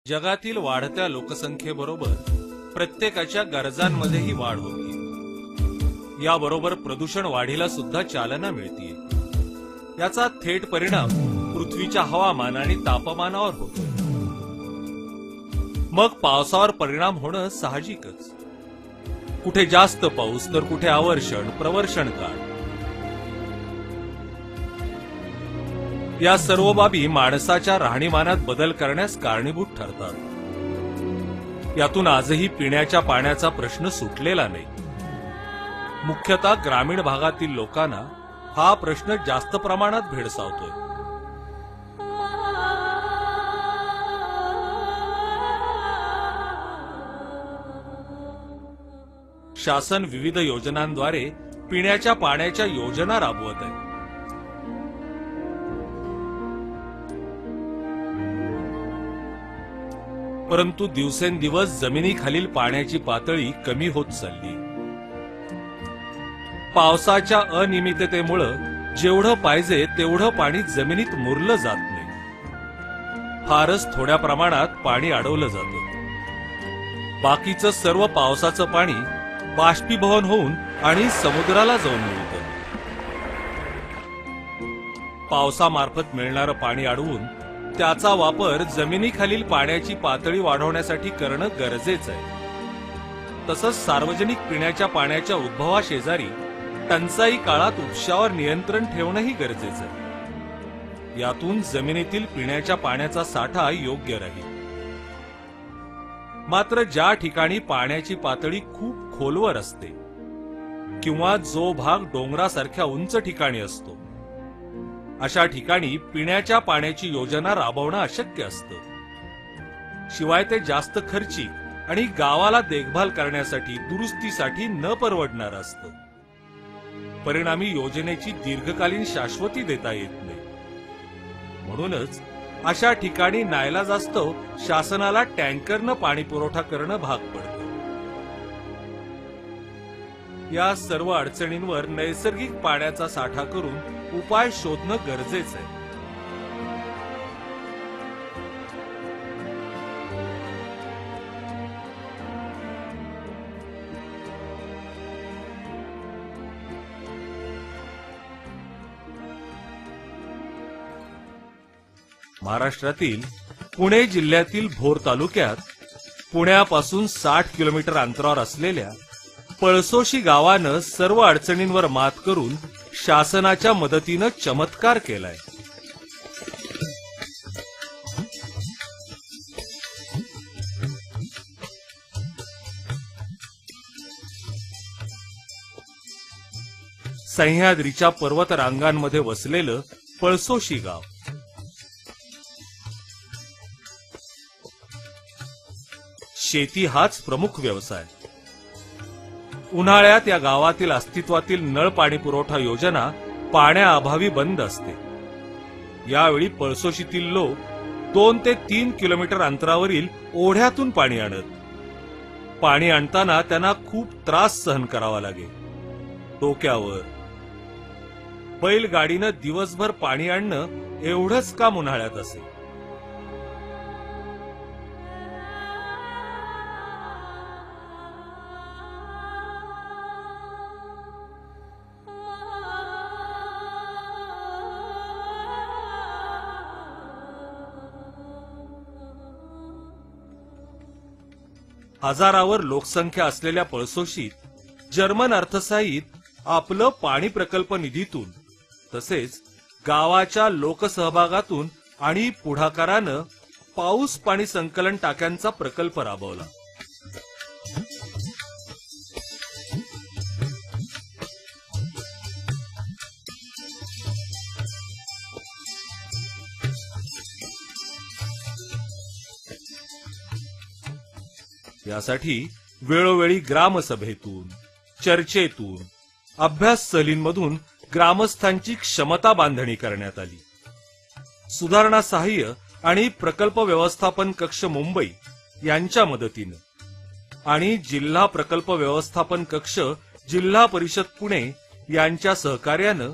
जगातील वाढत्या लोकसंख्येबरोबर प्रत्येकाच्या गरजांमध्येही वाढ होती। याबरोबर प्रदूषण वाढीला सुद्धा चालना मिळते। याचा थेट परिणाम पृथ्वीच्या हवामान आणि तापमानावर होतो। मग पावसावर परिणाम होणं साहजिकच। कुठे जास्त पाऊस तर कुठे अवर्षण प्रवर्षण काळ। या सर्व बाबी माणसाच्या राहणीमानात बदल करण्यास कारणीभूत ठरतात। यातून आजही पिण्याच्या पाण्याचा प्रश्न सुटलेला नाही। मुख्यतः ग्रामीण भागातील लोकांना हा प्रश्न जास्त प्रमाणात भेडसावतोय। शासन विविध योजनांद्वारे पिण्याच्या पाण्याच्या योजना राबवत आहे। परंतु दिवसेंदिवस जमिनीखालील पाण्याची पातळी कमी होत चालली। पावसाच्या अनियमिततेमुळे जेवढं पाहिजे तेवढं पाणी जमिनीत मुरलं जात नाही। फारच थोड्या प्रमाणात पाणी अडवलं जातं। बाकीचं सर्व पावसाचं पाणी बाष्पीभवन होऊन आणि समुद्राला जाऊन मिळतं। पावसामार्फत मिळणारं पाणी अडवून त्याचा वापर जमिनीखालील पाण्याची पातळी वाढवण्यासाठी करणं गरजेचं आहे। तसंच सार्वजनिक पिण्याच्या पाण्याच्या उद्भवाशेजारी टंचाई काळात उपशावर नियंत्रण ठेवणंही गरजेचं आहे। यातून जमिनीतील पिण्याच्या पाण्याचा साठा योग्य राहील। मात्र ज्या ठिकाणी पाण्याची पातळी खूप खोलवर असते किंवा जो भाग डोंगरासारख्या उंच ठिकाणी असतो, अशा ठिकाणी पिण्याच्या पाण्याची योजना राबवणं अशक्य असतं। शिवाय ते जास्त खर्चिक आणि गावाला देखभाल करण्यासाठी दुरुस्तीसाठी न परवडणार असतं। परिणामी योजनेची दीर्घकालीन शाश्वती देता येत नाही। म्हणूनच अशा ठिकाणी नाईलाजास्तव शासनाला टँकरनं पाणी पुरवठा करणं भाग पडतं। या सर्व अडचणींवर नैसर्गिक पाण्याचा साठा करून उपाय शोधणं गरजेचं आहे। महाराष्ट्रातील पुणे जिल्ह्यातील भोर तालुक्यात पुण्यापासून 60 किलोमीटर अंतरावर असलेल्या पळसोशी गावानं सर्व अडचणींवर मात करून शासनाच्या मदतीनं चमत्कार केलाय। सह्याद्रीच्या पर्वत रांगांमध्ये वसलेलं पळसोशी गाव शेती हाच प्रमुख व्यवसाय। उन्हाळ्यात या गावातील अस्तित्वातील नळ पाणी पुरवठा योजना पाण्याअभावी बंद असते। यावेळी पळसोशीतील लोक 2 ते 3 किलोमीटर अंतरावरील ओढ्यातून पाणी आणत। पाणी आणताना त्यांना खूप त्रास सहन करावा लागे। डोक्यावर बैलगाडीनं दिवसभर पाणी आणणं एवढंच काम उन्हाळ्यात असे। हजारावर लोकसंख्या असलेल्या पळसोशीत जर्मन अर्थसहाय्यित आपलं पाणी प्रकल्प निधीतून तसेच गावाच्या लोकसहभागातून आणि पुढाकारानं पाऊस पाणी संकलन टाक्यांचा प्रकल्प राबवला। यासाठी वेळोवेळी ग्रामसभेतून चर्चेतून अभ्यास सहलींमधून ग्रामस्थांची क्षमता बांधणी करण्यात आली। सुधारणा सहाय्य आणि प्रकल्प व्यवस्थापन कक्ष मुंबई यांच्या मदतीनं आणि जिल्हा प्रकल्प व्यवस्थापन कक्ष जिल्हा परिषद पुणे यांच्या सहकार्यानं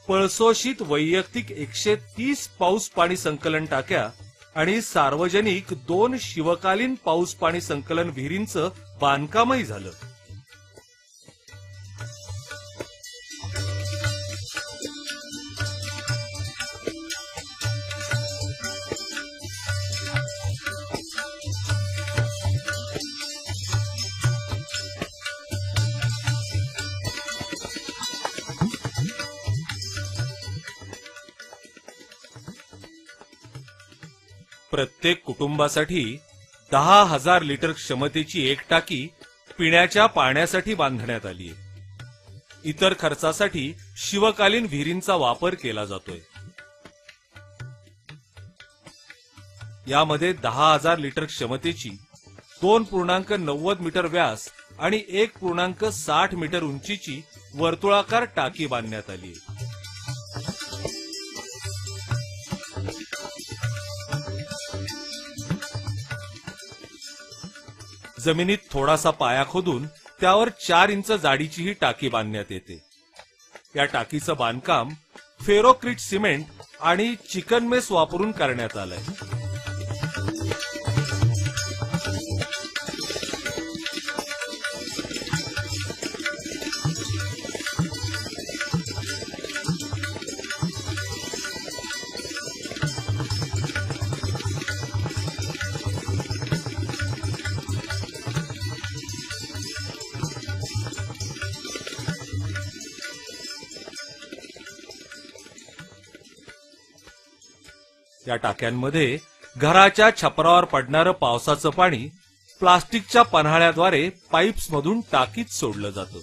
पळसोशीत वैयक्तिक 130 पाऊस पाणी संकलन टाक्या आणि सार्वजनिक 2 शिवकालीन पाऊस पाणी संकलन विहिरींचं बांधकामही झालं. प्रत्येक कुटुंबासाठी 10,000 लिटर क्षमतेची एक टाकी पिण्याच्या पाण्यासाठी बांधण्यात आली आहे. इतर खर्चासाठी शिवकालीन विहिरींचा वापर केला जातोय. यामध्ये 10,000 लिटर क्षमतेची 2.90 मीटर व्यास आणि 1.60 मीटर उंचीची वर्तुळाकार टाकी बांधण्यात आली आहे. जमिनीत थोडासा पाया खोदून त्यावर 4 इंच जाडीची ही टाकी बांधण्यात येते. या टाकीचं बांधकाम फेरोक्रिट सिमेंट आणि चिकन मेस वापरून करण्यात आलंय. या टाक्यांमध्ये घराच्या छपरावर पडणारं पावसाचं पाणी प्लास्टिकच्या पन्हाळ्याद्वारे पाईप्समधून टाकीत सोडलं जातं.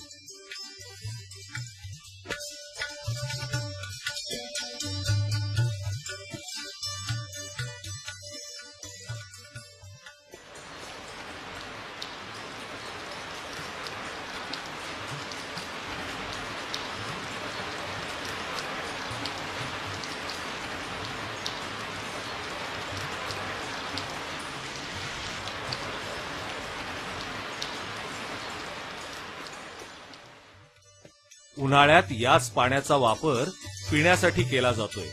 उन्हाळ्यात याच पाण्याचा वापर पिण्यासाठी केला जातोय.